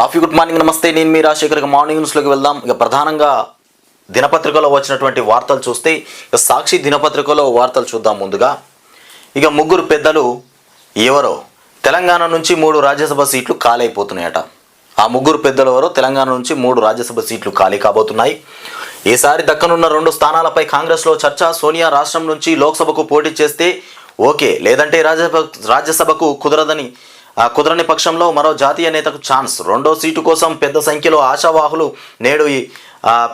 All of you good morning, నమస్తే. నేను మీ Rajasekhar. Morning న్యూస్లోకి వెళ్దాం. ఇక ప్రధానంగా దినపత్రికలో వచ్చినటువంటి వార్తలు చూస్తే ఇక సాక్షి దినపత్రికలో వార్తలు చూద్దాం. ముందుగా ఇక ముగ్గురు పెద్దలు ఎవరో తెలంగాణ నుంచి 3 రాజ్యసభ సీట్లు ఖాళీ అయిపోతున్నాయట. ఆ ముగ్గురు పెద్దలు ఎవరో తెలంగాణ నుంచి 3 రాజ్యసభ సీట్లు ఖాళీ కాబోతున్నాయి. ఈసారి దక్కనున్న 2 స్థానాలపై కాంగ్రెస్లో చర్చ. సోనియా రాష్ట్రం నుంచి లోక్సభకు పోటీ చేస్తే ఓకే, లేదంటే రాజ్యసభకు కుదరని పక్షంలో మరో జాతీయ నేతకు ఛాన్స్. 2వ సీటు కోసం పెద్ద సంఖ్యలో ఆశావాహులు. నేడు ఈ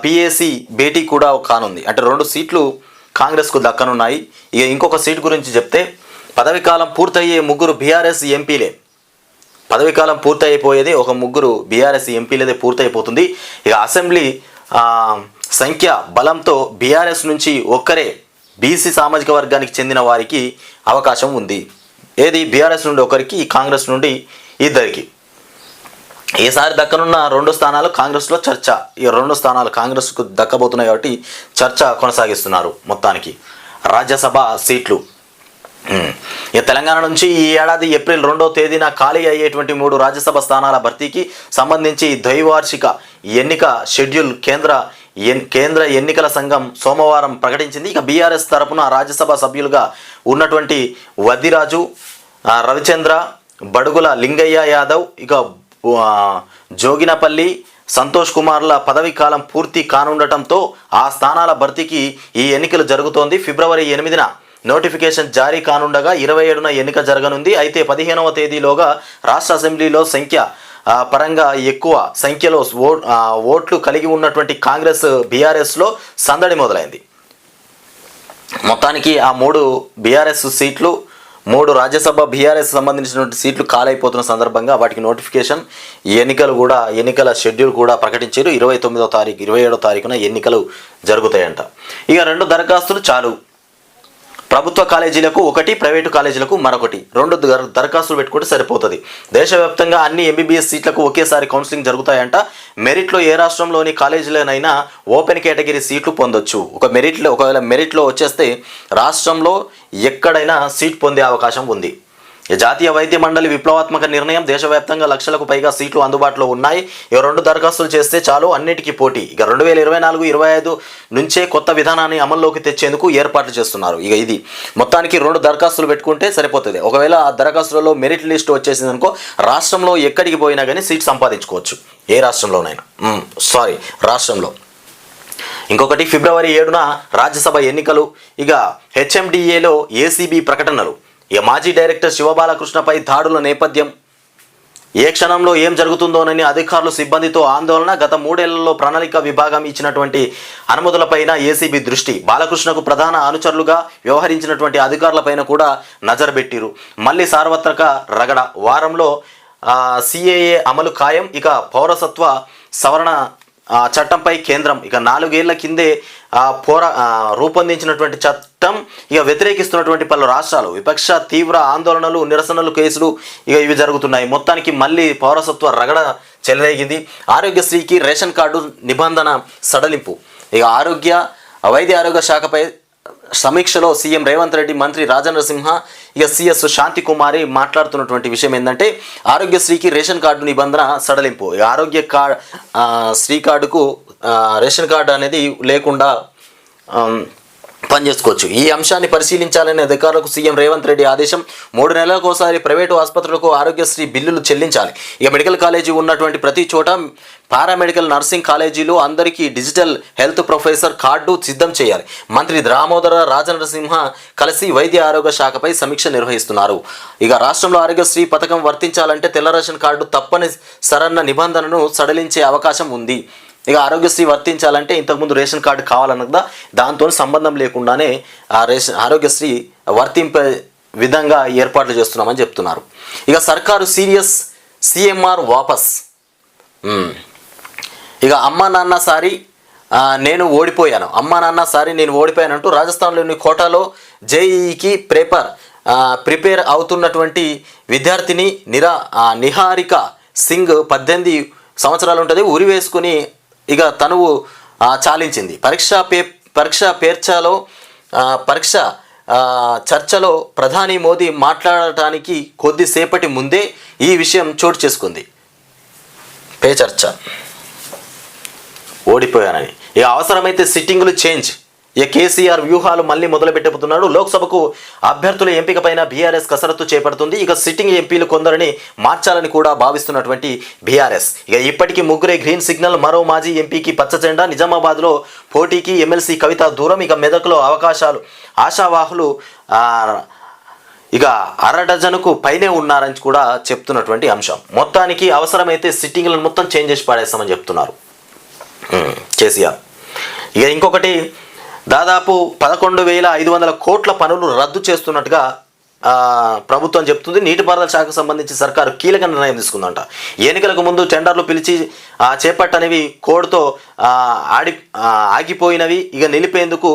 పిఏసి భేటీ కూడా కానుంది. అంటే 2 సీట్లు కాంగ్రెస్కు దక్కనున్నాయి. ఇక ఇంకొక సీటు గురించి చెప్తే పదవీకాలం పూర్తయ్యే 3 బీఆర్ఎస్ ఎంపీలే. పదవీకాలం పూర్తయిపోయేది ఒక 3 బీఆర్ఎస్ ఎంపీలదే పూర్తయిపోతుంది. ఇక అసెంబ్లీ సంఖ్య బలంతో బీఆర్ఎస్ నుంచి ఒక్కరే బీసీ సామాజిక వర్గానికి చెందిన వారికి అవకాశం ఉంది. ఏది బీఆర్ఎస్ నుండి ఒకరికి, కాంగ్రెస్ నుండి ఇద్దరికి. ఈసారి దక్కనున్న 2 స్థానాలు కాంగ్రెస్లో చర్చ. ఈ 2 స్థానాలు కాంగ్రెస్కు దక్కబోతున్నాయి కాబట్టి చర్చ కొనసాగిస్తున్నారు. మొత్తానికి రాజ్యసభ సీట్లు ఇక తెలంగాణ నుంచి ఈ ఏడాది ఏప్రిల్ 2వ తేదీన ఖాళీ అయ్యేటువంటి 3 రాజ్యసభ స్థానాల భర్తీకి సంబంధించి ద్వైవార్షిక ఎన్నిక షెడ్యూల్ కేంద్ర ఎన్నికల సంఘం సోమవారం ప్రకటించింది. ఇక బీఆర్ఎస్ తరపున రాజ్యసభ సభ్యులుగా ఉన్నటువంటి వద్దిరాజు, రవిచంద్ర, బడుగుల లింగయ్య యాదవ్, ఇక జోగినపల్లి సంతోష్ కుమార్ల పదవీ కాలం పూర్తి కానుండటంతో ఆ స్థానాల భర్తీకి ఈ ఎన్నికలు జరుగుతోంది. ఫిబ్రవరి 8న నోటిఫికేషన్ జారీ కానుండగా 27న ఎన్నిక జరగనుంది. అయితే 15వ తేదీలోగా రాష్ట్ర అసెంబ్లీలో సంఖ్య పరంగా ఎక్కువ సంఖ్యలో ఓట్లు కలిగి ఉన్నటువంటి కాంగ్రెస్ బీఆర్ఎస్లో సందడి మొదలైంది. మొత్తానికి ఆ 3 బీఆర్ఎస్ సీట్లు, 3 రాజ్యసభ బీఆర్ఎస్ సంబంధించినటువంటి సీట్లు ఖాళీ సందర్భంగా వాటికి నోటిఫికేషన్, ఎన్నికల షెడ్యూల్ కూడా ప్రకటించారు. 29వ తారీఖు 27వ తారీఖున ఎన్నికలు జరుగుతాయంట. ఇక 2 దరఖాస్తులు చాలు. ప్రభుత్వ కాలేజీలకు ఒకటి, ప్రైవేటు కాలేజీలకు మరొకటి. 2 దరఖాస్తులు పెట్టుకుంటే సరిపోతుంది. దేశవ్యాప్తంగా అన్ని ఎంబీబీఎస్ సీట్లకు ఒకేసారి కౌన్సిలింగ్ జరుగుతాయంట. మెరిట్లో ఏ రాష్ట్రంలోని కాలేజీలోనైనా ఓపెన్ కేటగిరీ సీట్లు పొందొచ్చు. ఒకవేళ మెరిట్లో వచ్చేస్తే రాష్ట్రంలో ఎక్కడైనా సీట్ పొందే అవకాశం ఉంది. జాతీయ వైద్య మండలి విప్లవాత్మక నిర్ణయం. దేశవ్యాప్తంగా లక్షలకు పైగా సీట్లు అందుబాటులో ఉన్నాయి. ఇక 2 దరఖాస్తులు చేస్తే చాలు, అన్నిటికీ పోటీ. ఇక 2024-25 నుంచే కొత్త విధానాన్ని అమల్లోకి తెచ్చేందుకు ఏర్పాట్లు చేస్తున్నారు. ఇక ఇది మొత్తానికి 2 దరఖాస్తులు పెట్టుకుంటే సరిపోతుంది. ఒకవేళ ఆ దరఖాస్తులలో మెరిట్ లిస్ట్ వచ్చేసింది అనుకో, రాష్ట్రంలో ఎక్కడికి పోయినా కానీ సీట్ సంపాదించుకోవచ్చు. ఏ రాష్ట్రంలోనైనా. రాష్ట్రంలో. ఇంకొకటి ఫిబ్రవరి 7న రాజ్యసభ ఎన్నికలు. ఇక హెచ్ఎండిఏలో ఏసీబీ ప్రకటనలు. ఇక మాజీ డైరెక్టర్ శివబాలకృష్ణపై దాడుల నేపథ్యం. ఏ క్షణంలో ఏం జరుగుతుందోనని అధికారులు సిబ్బందితో ఆందోళన. గత 3 ఏళ్లలో ప్రణాళిక విభాగం ఇచ్చినటువంటి అనుమతులపైన ఏసీబీ దృష్టి. బాలకృష్ణకు ప్రధాన అనుచరులుగా వ్యవహరించినటువంటి అధికారులపైన కూడా నజరు పెట్టిరు. మళ్ళీ సార్వత్రిక రగడ. వారంలో సిఏఏ అమలు ఖాయం. ఇక పౌరసత్వ సవరణ చట్టంపై కేంద్రం ఇక 4 ఏళ్ల కిందే రూపొందించినటువంటి చట్టం ఇక వ్యతిరేకిస్తున్నటువంటి పలు రాష్ట్రాలు. విపక్ష తీవ్ర ఆందోళనలు, నిరసనలు, కేసులు ఇవి జరుగుతున్నాయి. మొత్తానికి మళ్ళీ పౌరసత్వ రగడ చెలరేగింది. ఆరోగ్యశ్రీకి రేషన్ కార్డు నిబంధన సడలింపు. ఇక వైద్య ఆరోగ్య శాఖపై సమీక్షలో సీఎం రేవంత్ రెడ్డి, మంత్రి రాజనరసింహ, ఇక సిఎస్ శాంతికుమారి మాట్లాడుతున్నటువంటి విషయం ఏంటంటే ఆరోగ్యశ్రీకి రేషన్ కార్డు నిబంధన సడలింపు. శ్రీ కార్డుకు రేషన్ కార్డు అనేది లేకుండా పనిచేసుకోవచ్చు. ఈ అంశాన్ని పరిశీలించాలని అధికారులకు సీఎం రేవంత్ రెడ్డి ఆదేశం. 3 నెలలకోసారి ప్రైవేటు ఆసుపత్రులకు ఆరోగ్యశ్రీ బిల్లులు చెల్లించాలి. ఇక మెడికల్ కాలేజీ ఉన్నటువంటి ప్రతి చోట పారామెడికల్ నర్సింగ్ కాలేజీలు అందరికీ డిజిటల్ హెల్త్ ప్రొఫెసర్ కార్డు సిద్ధం చేయాలి. మంత్రి దామోదర రాజనరసింహ కలిసి వైద్య ఆరోగ్య శాఖపై సమీక్ష నిర్వహిస్తున్నారు. ఇక రాష్ట్రంలో ఆరోగ్యశ్రీ పథకం వర్తించాలంటే తెల్ల రేషన్ కార్డు తప్పనిసరన్న నిబంధనను సడలించే అవకాశం ఉంది. ఇక ఆరోగ్యశ్రీ వర్తించాలంటే ఇంతకుముందు రేషన్ కార్డు కావాలన్నదా, దాంతో సంబంధం లేకుండానే ఆరోగ్యశ్రీ వర్తింపే విధంగా ఏర్పాట్లు చేస్తున్నామని చెప్తున్నారు. ఇక సర్కారు సీరియస్, సిఎంఆర్ వాపస్. ఇక అమ్మా నాన్న సారీ నేను ఓడిపోయానంటూ రాజస్థాన్లోని కోటాలో జేఈఈకి ప్రిపేర్ అవుతున్నటువంటి విద్యార్థిని నిహారిక సింగ్ 18 సంవత్సరాలు ఉంటుంది. ఉరి వేసుకుని ఇక తనువు చాలించింది. పరీక్ష చర్చలో ప్రధాని మోదీ మాట్లాడటానికి కొద్దిసేపటి ముందే ఈ విషయం చోటు చేసుకుంది. పే చర్చ ఓడిపోయానని. ఇక అవసరమైతే సిట్టింగులు చేంజ్. ఇక కేసీఆర్ వ్యూహాలు మళ్ళీ మొదలుపెట్టబోతున్నాడు. లోక్సభకు అభ్యర్థుల ఎంపిక పైన బీఆర్ఎస్ కసరత్తు చేపడుతుంది. ఇక సిట్టింగ్ ఎంపీలు కొందరిని మార్చాలని కూడా భావిస్తున్నటువంటి బీఆర్ఎస్. ఇక ఇప్పటికీ ముగ్గురే గ్రీన్ సిగ్నల్. మరో మాజీ ఎంపీకి పచ్చ జెండా. నిజామాబాద్లో పోటీకి ఎమ్మెల్సీ కవిత దూరం. ఇక మెదక్లో అవకాశాలు. ఆశావాహులు ఇక అరడజనుకు పైనే ఉన్నారని కూడా చెప్తున్నటువంటి అంశం. మొత్తానికి అవసరమైతే సిట్టింగ్లను మొత్తం చేంజ్ చేసి పాడేస్తామని చెప్తున్నారు కేసీఆర్. ఇక ఇంకొకటి, దాదాపు 11,500 కోట్ల పనులు రద్దు చేస్తున్నట్టుగా ప్రభుత్వం చెప్తుంది. నీటిపారుదల శాఖకు సంబంధించి సర్కారు కీలక నిర్ణయం తీసుకుందంట. ఎన్నికలకు ముందు టెండర్లు పిలిచి చేపట్టనివి కోడ్తో ఆగిపోయినవి ఇక నిలిపేందుకు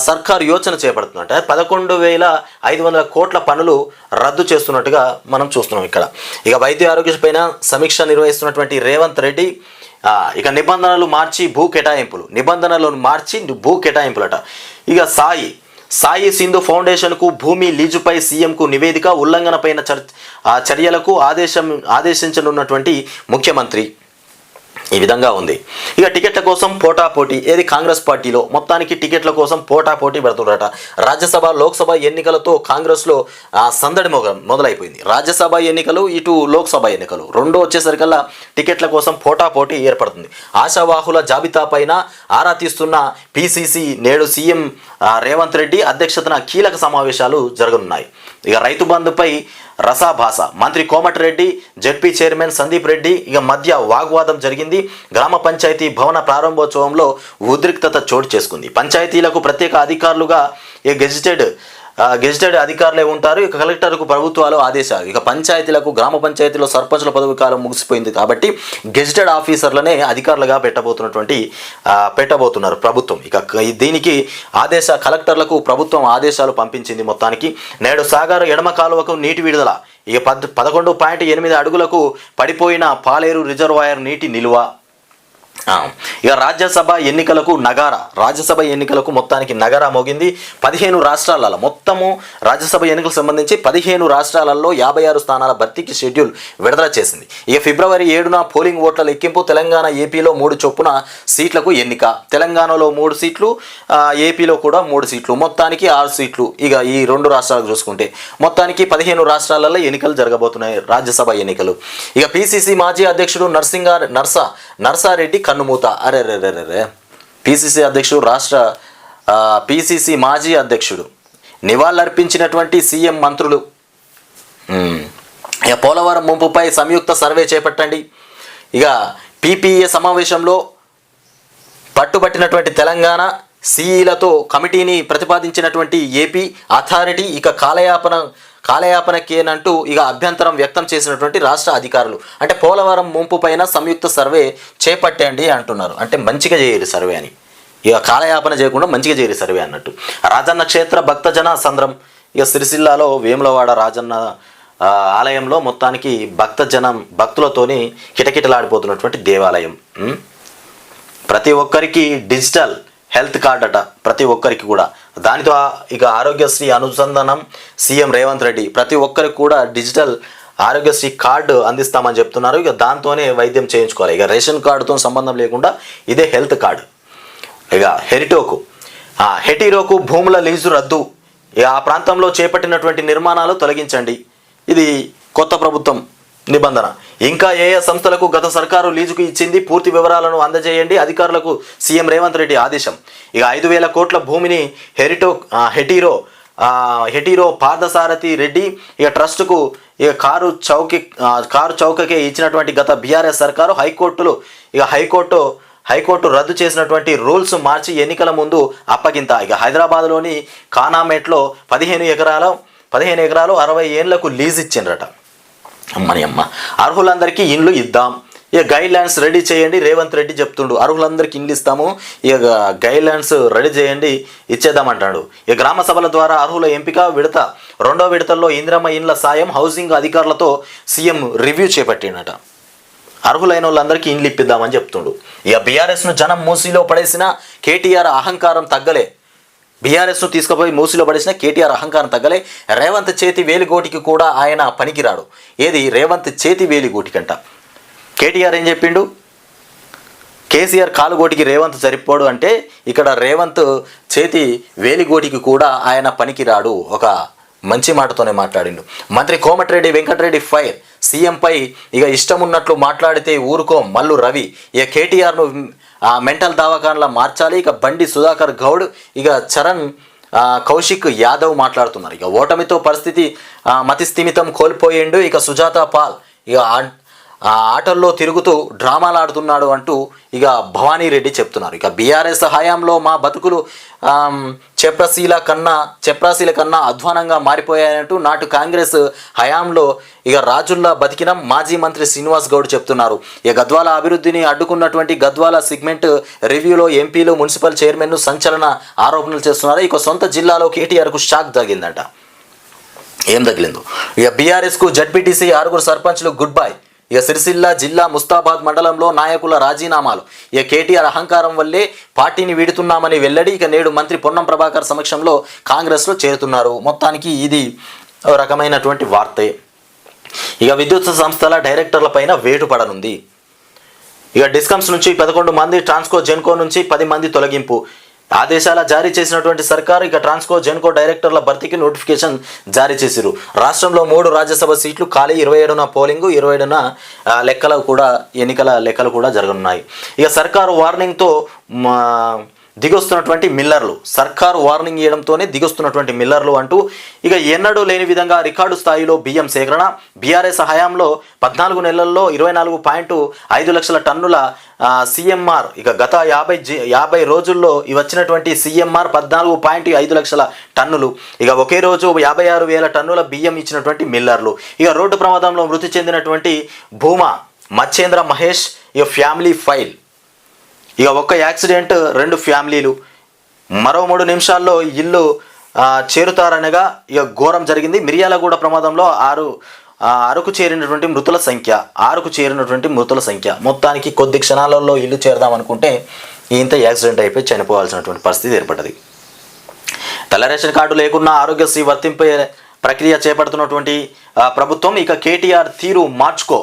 సర్కారు యోచన చేపడుతుందంట. 11,500 కోట్ల పనులు రద్దు చేస్తున్నట్టుగా మనం చూస్తున్నాం ఇక్కడ. ఇక వైద్య ఆరోగ్య పైన సమీక్ష నిర్వహిస్తున్నటువంటి రేవంత్ రెడ్డి ఇక నిబంధనలను మార్చి భూ కేటాయింపులట. ఇక సాయి సింధు ఫౌండేషన్కు భూమి లీజుపై సీఎంకు నివేదిక. ఉల్లంఘన పైన చర్యలకు ఆదేశించనున్నటువంటి ముఖ్యమంత్రి. ఈ విధంగా ఉంది. ఇక టికెట్ల కోసం పోటాపోటీ. ఏది కాంగ్రెస్ పార్టీలో మొత్తానికి టికెట్ల కోసం పోటాపోటీ పెడుతున్నారట. రాజ్యసభ లోక్సభ ఎన్నికలతో కాంగ్రెస్లో సందడి మొదలైపోయింది. రాజ్యసభ ఎన్నికలు, ఇటు లోక్సభ ఎన్నికలు రెండు వచ్చేసరికల్లా టికెట్ల కోసం పోటాపోటీ ఏర్పడుతుంది. ఆశావాహుల జాబితా పైన ఆరా తీస్తున్న పిసిసి. నేడు సీఎం రేవంత్ రెడ్డి అధ్యక్షతన కీలక సమావేశాలు జరగనున్నాయి. ఇక రైతు బంధుపై రసాభాస. మంత్రి కోమటిరెడ్డి, జెడ్పీ చైర్మన్ సందీప్ రెడ్డి ఇక మధ్య వాగ్వాదం జరిగింది. గ్రామ పంచాయతీ భవన ప్రారంభోత్సవంలో ఉద్రిక్తత చోటు చేసుకుంది. పంచాయతీలకు ప్రత్యేక అధికారులుగా గెజిటెడ్ అధికారులే ఉంటారు. ఇక కలెక్టర్కు ప్రభుత్వాలు ఆదేశాలు. ఇక పంచాయతీలకు, గ్రామ పంచాయతీలో సర్పంచుల పదవి కాలం ముగిసిపోయింది కాబట్టి గెజిటెడ్ ఆఫీసర్లనే అధికారులుగా పెట్టబోతున్నారు ప్రభుత్వం. ఇక దీనికి కలెక్టర్లకు ప్రభుత్వం ఆదేశాలు పంపించింది. మొత్తానికి నేడు సాగర్ ఎడమ కాలువకు నీటి విడుదల. ఇక 11.8 అడుగులకు పడిపోయిన పాలేరు రిజర్వాయర్ నీటి నిల్వ. ఇక రాజ్యసభ ఎన్నికలకు మొత్తానికి నగారా మోగింది. 15 రాష్ట్రాలలో మొత్తము రాజ్యసభ ఎన్నికలకు సంబంధించి 15 రాష్ట్రాలలో 56 స్థానాల భర్తీకి షెడ్యూల్ విడుదల చేసింది. ఇక ఫిబ్రవరి 7న పోలింగ్ ఓట్ల లెక్కింపు. తెలంగాణ, ఏపీలో 3 చొప్పున సీట్లకు ఎన్నిక. తెలంగాణలో 3 సీట్లు, ఏపీలో కూడా 3 సీట్లు, మొత్తానికి 6 సీట్లు. ఇక ఈ 2 రాష్ట్రాలకు చూసుకుంటే మొత్తానికి 15 రాష్ట్రాలలో ఎన్నికలు జరగబోతున్నాయి, రాజ్యసభ ఎన్నికలు. ఇక పిసిసి మాజీ అధ్యక్షుడు నర్సారెడ్డి కన్నుమూత. అరే పిసిసి అధ్యక్షుడు పిసిసి మాజీ అధ్యక్షుడు నివాళులర్పించినటువంటి సీఎం మంత్రులు. ఇక పోలవరం ముంపుపై సంయుక్త సర్వే చేపట్టండి. ఇక పిపిఏ సమావేశంలో పట్టుబట్టినటువంటి తెలంగాణ సిఈలతో కమిటీని ప్రతిపాదించినటువంటి ఏపీ అథారిటీ. ఇక కాలయాపనకేనంటూ ఇక అభ్యంతరం వ్యక్తం చేసినటువంటి రాష్ట్ర అధికారులు. అంటే పోలవరం ముంపు పైన సంయుక్త సర్వే చేపట్టండి అంటున్నారు. అంటే మంచిగా చేయరు సర్వే అని. ఇక కాలయాపన చేయకుండా మంచిగా చేయరు సర్వే అన్నట్టు. రాజన్న క్షేత్ర భక్తజన సంద్రం. ఇక సిరిసిల్లాలో వేములవాడ రాజన్న ఆలయంలో మొత్తానికి భక్తులతోని కిటకిటలాడిపోతున్నటువంటి దేవాలయం. ప్రతి ఒక్కరికి డిజిటల్ హెల్త్ కార్డ్ అట, ప్రతి ఒక్కరికి కూడా. దానితో ఇక ఆరోగ్యశ్రీ అనుసంధానం. సీఎం రేవంత్ రెడ్డి ప్రతి ఒక్కరికి కూడా డిజిటల్ ఆరోగ్యశ్రీ కార్డు అందిస్తామని చెప్తున్నారు. ఇక దాంతోనే వైద్యం చేయించుకోవాలి. ఇక రేషన్ కార్డుతో సంబంధం లేకుండా ఇదే హెల్త్ కార్డు. ఇక హెటీరోకు భూముల లీజు రద్దు. ఇక ఆ ప్రాంతంలో చేపట్టినటువంటి నిర్మాణాలు తొలగించండి. ఇది కొత్త ప్రభుత్వం నిబంధన. ఇంకా ఏ సంస్థలకు గత సర్కారు లీజుకు ఇచ్చింది, పూర్తి వివరాలను అందజేయండి అధికారులకు సీఎం రేవంత్ రెడ్డి ఆదేశం. ఇక 5,000 కోట్ల భూమిని హెటీరో పార్థసారథి రెడ్డి ఇక ట్రస్టుకు ఇక కారు చౌకకే ఇచ్చినటువంటి గత బీఆర్ఎస్ సర్కారు హైకోర్టు రద్దు చేసినటువంటి రూల్స్ మార్చి ఎన్నికల ముందు అప్పగింత. ఇక హైదరాబాద్లోని కానామేట్లో 15 ఎకరాలు 60 ఏళ్లకు లీజ్ ఇచ్చిండ్రట. అమ్మ అర్హులందరికీ ఇండ్లు ఇద్దాం. ఇక గైడ్ లైన్స్ రెడీ చేయండి రేవంత్ రెడ్డి చెప్తుండు. అర్హులందరికీ ఇండ్లు ఇస్తాము, ఇక గైడ్ లైన్స్ రెడీ చేయండి, ఇచ్చేద్దామంటాడు. ఇక గ్రామ సభల ద్వారా అర్హుల ఎంపిక. 2వ విడతల్లో ఇందిరమ్మ ఇండ్ల సాయం హౌసింగ్ అధికారులతో సీఎం రివ్యూ చేపట్టినట. అర్హులైన వాళ్ళందరికీ ఇండ్లు ఇప్పిద్దామని చెప్తుండు. ఇక బీఆర్ఎస్ను జనం మూసీలో పడేసిన కేటీఆర్ అహంకారం తగ్గలే. బీఆర్ఎస్ను తీసుకుపోయి మూసీలో పడేసిన కేటీఆర్ అహంకారం తగ్గలే. రేవంత్ చేతి వేలిగోటికి కూడా ఆయన పనికిరాడు. ఏది రేవంత్ చేతి వేలిగోటికంట. కేటీఆర్ ఏం చెప్పిండు? కేసీఆర్ కాలుగోటికి రేవంత్ సరిపోడు అంటే ఇక్కడ రేవంత్ చేతి వేలిగోటికి కూడా ఆయన పనికిరాడు. ఒక మంచి మాటతోనే మాట్లాడిండు. మంత్రి కోమటిరెడ్డి వెంకటరెడ్డి ఫైర్, సీఎంపై ఇక ఇష్టం ఉన్నట్లు మాట్లాడితే ఊరుకోం మల్లు రవి. ఇక కేటీఆర్ను మెంటల్ దవాఖానలా మార్చాలి. ఇక బండి సుధాకర్ గౌడ్, ఇక చరణ్ కౌశిక్ యాదవ్ మాట్లాడుతున్నారు. ఇక ఓటమితో పరిస్థితి మతి స్థిమితం కోల్పోయిండు. ఇక సుజాత పాల్ ఇక ఆటల్లో తిరుగుతూ డ్రామాలు ఆడుతున్నాడు అంటూ ఇక భవానీ రెడ్డి చెప్తున్నారు. ఇక బీఆర్ఎస్ హయాంలో మా బతుకులు చెప్రాసీల కన్నా అధ్వానంగా మారిపోయాయంటూ నాటు కాంగ్రెస్ హయాంలో ఇక రాజుల్లా బతికినం మాజీ మంత్రి శ్రీనివాస్ గౌడ్ చెప్తున్నారు. ఇక గద్వాల అభివృద్ధిని అడ్డుకున్నటువంటి గద్వాల సిగ్మెంట్ రివ్యూలో ఎంపీలు మున్సిపల్ చైర్మన్ను సంచలన ఆరోపణలు చేస్తున్నారు. ఇక సొంత జిల్లాలో కేటీఆర్కు షాక్ తగిలిందట. ఏం తగిలిందో? ఇక బీఆర్ఎస్కు జడ్పీటీసీ 6 సర్పంచ్లు గుడ్ బై. ఇక సిరిసిల్ల జిల్లా ముస్తాబాద్ మండలంలో నాయకుల రాజీనామాలు. ఇక కేటీఆర్ అహంకారం వల్లే పార్టీని వీడుతున్నామని వెల్లడి. ఇక నేడు మంత్రి పొన్నం ప్రభాకర్ సమక్షంలో కాంగ్రెస్లో చేరుతున్నారు. మొత్తానికి ఇది రకమైనటువంటి వార్తే. ఇక విద్యుత్ సంస్థల డైరెక్టర్ల పైన వేటు పడనుంది. ఇక డిస్కమ్స్ నుంచి 11 మంది, ట్రాన్స్కో జెన్కో నుంచి 10 మంది తొలగింపు ఆదేశాల జారీ చేసినటువంటి సర్కారు ఇక ట్రాన్స్కో జెన్కో డైరెక్టర్ల భర్తీకి నోటిఫికేషన్ జారీ చేసిరు. రాష్ట్రంలో 3 రాజ్యసభ సీట్లు ఖాళీ. 27న పోలింగు, 27న ఎన్నికల లెక్కలు కూడా జరగనున్నాయి. ఇక సర్కారు వార్నింగ్తో దిగొస్తున్నటువంటి మిల్లర్లు, సర్కారు వార్నింగ్ ఇవ్వడంతోనే దిగొస్తున్నటువంటి మిల్లర్లు అంటూ ఇక ఎన్నడూ లేని విధంగా రికార్డు స్థాయిలో బియ్యం సేకరణ. బీఆర్ఎస్ హయాంలో 14 నెలల్లో 24.5 లక్షల టన్నుల సిఎంఆర్. ఇక గత 50 రోజుల్లో వచ్చినటువంటి సిఎంఆర్ 14.5 లక్షల టన్నులు. ఇక ఒకే రోజు 56,000 టన్నుల బియ్యం ఇచ్చినటువంటి మిల్లర్లు. ఇక రోడ్డు ప్రమాదంలో మృతి చెందినటువంటి భూమా మచ్చేంద్ర మహేష్ ఇక ఫ్యామిలీ ఫైల్. ఇక ఒక్క యాక్సిడెంట్ 2 ఫ్యామిలీలు, మరో 3 నిమిషాల్లో ఇల్లు చేరుతారనగా ఇక ఘోరం జరిగింది. మిర్యాలగూడ ప్రమాదంలో 6కు చేరినటువంటి మృతుల సంఖ్య. మొత్తానికి కొద్ది క్షణాలలో ఇల్లు చేరదామనుకుంటే ఇంత యాక్సిడెంట్ అయిపోయి చనిపోవాల్సినటువంటి పరిస్థితి ఏర్పడ్డది. తెల్ల రేషన్ కార్డు లేకున్నా ఆరోగ్యశ్రీ వర్తింపే ప్రక్రియ చేపడుతున్నటువంటి ప్రభుత్వం ఇక కేటీఆర్ తీరు మార్చుకో.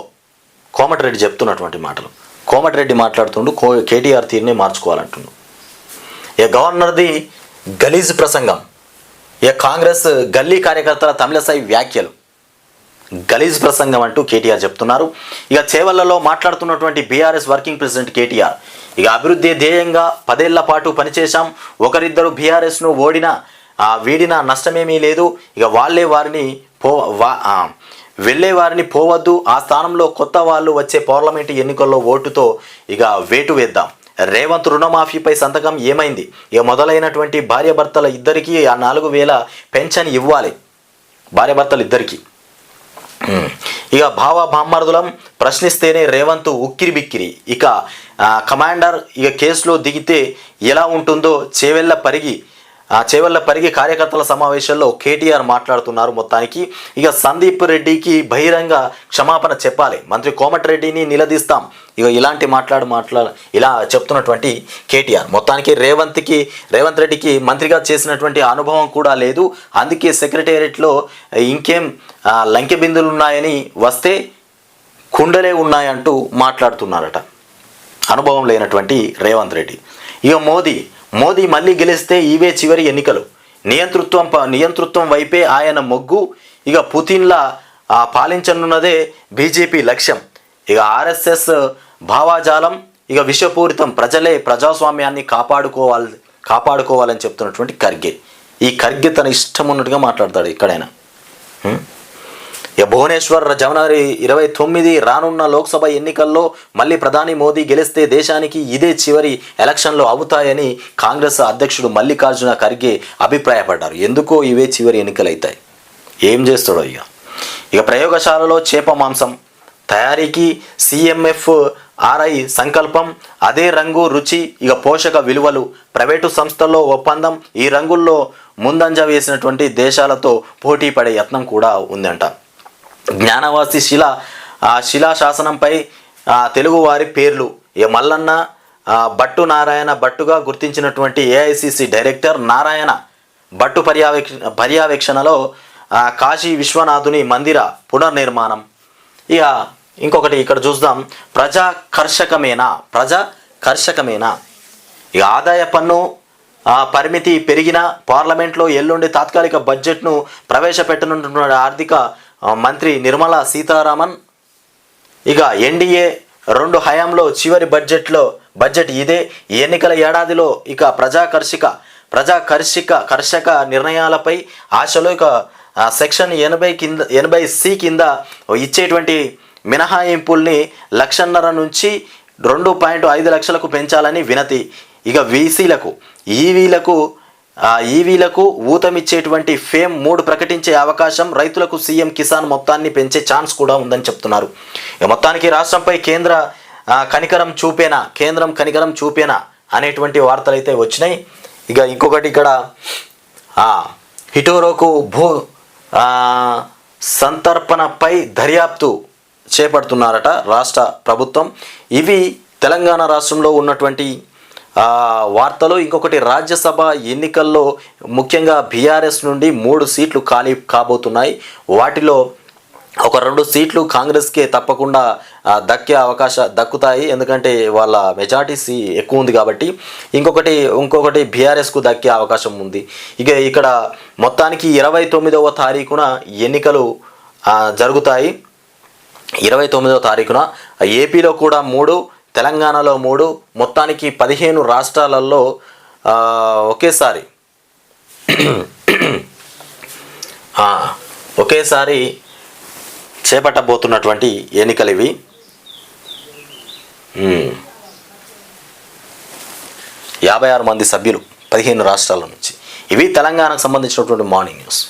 కోమటిరెడ్డి చెప్తున్నటువంటి మాటలు. కోమటిరెడ్డి మాట్లాడుతుండు కేటీఆర్ తీరుని మార్చుకోవాలంటుండు. ఇక గవర్నర్ది గలీజ్ ప్రసంగం. ఇక కాంగ్రెస్ గల్లీ కార్యకర్తల తమిళసై వ్యాఖ్యలు. గలీజ్ ప్రసంగం అంటూ కేటీఆర్ చెప్తున్నారు. ఇక చేవళ్లలో మాట్లాడుతున్నటువంటి బీఆర్ఎస్ వర్కింగ్ ప్రెసిడెంట్ కేటీఆర్ ఇక అభివృద్ధి ధ్యేయంగా 10 ఏళ్ల పాటు పనిచేశాం. ఒకరిద్దరు బీఆర్ఎస్ను వీడినా నష్టమేమీ లేదు. ఇక వెళ్ళే వారిని పోవద్దు. ఆ స్థానంలో కొత్త వాళ్ళు వచ్చే పార్లమెంటు ఎన్నికల్లో ఓటుతో ఇక వేటు వేద్దాం. రేవంత్ రుణమాఫీపై సంతకం ఏమైంది? ఇక మొదలైనటువంటి భార్యాభర్తల ఇద్దరికీ 4,000 పెన్షన్ ఇవ్వాలి. భార్యాభర్తలు ఇద్దరికి. ఇక బామ్మర్దులం ప్రశ్నిస్తేనే రేవంత్ ఉక్కిరి బిక్కిరి. ఇక కమాండర్ ఇక కేసులో దిగితే ఎలా ఉంటుందో చేవెళ్ల పరిగి కార్యకర్తల సమావేశంలో కేటీఆర్ మాట్లాడుతున్నారు. మొత్తానికి ఇక సందీప్ రెడ్డికి బహిరంగ క్షమాపణ చెప్పాలి. మంత్రి కోమటిరెడ్డిని నిలదీస్తాం. ఇక ఇలాంటి ఇలా చెప్తున్నటువంటి కేటీఆర్. మొత్తానికి రేవంత్ రెడ్డికి మంత్రిగా చేసినటువంటి అనుభవం కూడా లేదు. అందుకే సెక్రటేరియట్లో ఇంకేం లంకె బిందులు ఉన్నాయని వస్తే కుండలే ఉన్నాయంటూ మాట్లాడుతున్నారట అనుభవం లేనటువంటి రేవంత్ రెడ్డి. ఇక మోదీ మళ్ళీ గెలిస్తే ఇవే చివరి ఎన్నికలు. నియంతృత్వం వైపే ఆయన మొగ్గు. ఇక పుతిన్లా పాలించనున్నదే బీజేపీ లక్ష్యం. ఇక ఆర్ఎస్ఎస్ భావాజాలం ఇక విషపూరితం. ప్రజలే ప్రజాస్వామ్యాన్ని కాపాడుకోవాలని చెప్తున్నటువంటి ఖర్గే. ఈ ఖర్గే తన ఇష్టం ఉన్నట్టుగా మాట్లాడతాడు ఎక్కడైనా. ఇక భువనేశ్వర్ జనవరి 29 రానున్న లోక్సభ ఎన్నికల్లో మళ్ళీ ప్రధాని మోదీ గెలిస్తే దేశానికి ఇదే చివరి ఎలక్షన్లు అవుతాయని కాంగ్రెస్ అధ్యక్షుడు మల్లికార్జున ఖర్గే అభిప్రాయపడ్డారు. ఎందుకో ఇవే చివరి ఎన్నికలు అవుతాయి. ఏం చేస్తాడో ఇక ప్రయోగశాలలో చేప మాంసం తయారీకి CMFRI సంకల్పం. అదే రంగు రుచి ఇక పోషక విలువలు. ప్రైవేటు సంస్థల్లో ఒప్పందం. ఈ రంగుల్లో ముందంజ వేసినటువంటి దేశాలతో పోటీ పడే యత్నం కూడా ఉందంట. జ్ఞానవాసి శిలాశాసనంపై తెలుగువారి పేర్లు. ఇక మల్లన్న భట్టు నారాయణ భట్టుగా గుర్తించినటువంటి AICC డైరెక్టర్ నారాయణ భట్టు పర్యవేక్షణలో కాశీ విశ్వనాథుని మందిర పునర్నిర్మాణం. ఇక ఇంకొకటి ఇక్కడ చూద్దాం, ప్రజా కర్షకమేనా. ఇక ఆదాయ పన్ను పరిమితి పెరిగిన పార్లమెంట్లో ఎల్లుండి తాత్కాలిక బడ్జెట్ను ప్రవేశపెట్టనున్న ఆర్థిక మంత్రి నిర్మలా సీతారామన్. ఇక ఎన్డీఏ 2 హయాంలో చివరి బడ్జెట్ ఇదే. ఎన్నికల ఏడాదిలో ఇక కర్షక నిర్ణయాలపై ఆశలో ఇక సెక్షన్ 80C కింద ఇచ్చేటువంటి మినహాయింపుల్ని 1,50,000 నుంచి 2.5 లక్షలకు పెంచాలని వినతి. ఇక ఈవీలకు ఊతమిచ్చేటువంటి ఫేమ్ 3 ప్రకటించే అవకాశం, రైతులకు సీఎం కిసాన్ మొత్తాన్ని పెంచే ఛాన్స్ కూడా ఉందని చెప్తున్నారు. ఇక మొత్తానికి రాష్ట్రంపై కేంద్రం కనికరం చూపేనా అనేటువంటి వార్తలు అయితే వచ్చినాయి. ఇక ఇంకొకటి ఇక్కడ హిటోరోకు భూ సంతర్పణపై దర్యాప్తు చేపడుతున్నారట రాష్ట్ర ప్రభుత్వం. ఇవి తెలంగాణ రాష్ట్రంలో ఉన్నటువంటి వార్తలు. ఇంకొకటి, రాజ్యసభ ఎన్నికల్లో ముఖ్యంగా బీఆర్ఎస్ నుండి 3 సీట్లు ఖాళీ కాబోతున్నాయి. వాటిలో ఒక 2 సీట్లు కాంగ్రెస్కే తప్పకుండా దక్కుతాయి, ఎందుకంటే వాళ్ళ మెజారిటీ ఎక్కువ ఉంది కాబట్టి. ఇంకొకటి బీఆర్ఎస్కు దక్కే అవకాశం ఉంది. ఇక్కడ మొత్తానికి 29వ తారీఖున ఎన్నికలు జరుగుతాయి. 29వ తారీఖున ఏపీలో కూడా 3, తెలంగాణలో 3, మొత్తానికి 15 రాష్ట్రాలలో ఒకేసారి చేపట్టబోతున్నటువంటి ఎన్నికలు ఇవి. 56 మంది సభ్యులు 15 రాష్ట్రాల నుంచి. ఇవి తెలంగాణకు సంబంధించినటువంటి మార్నింగ్ న్యూస్.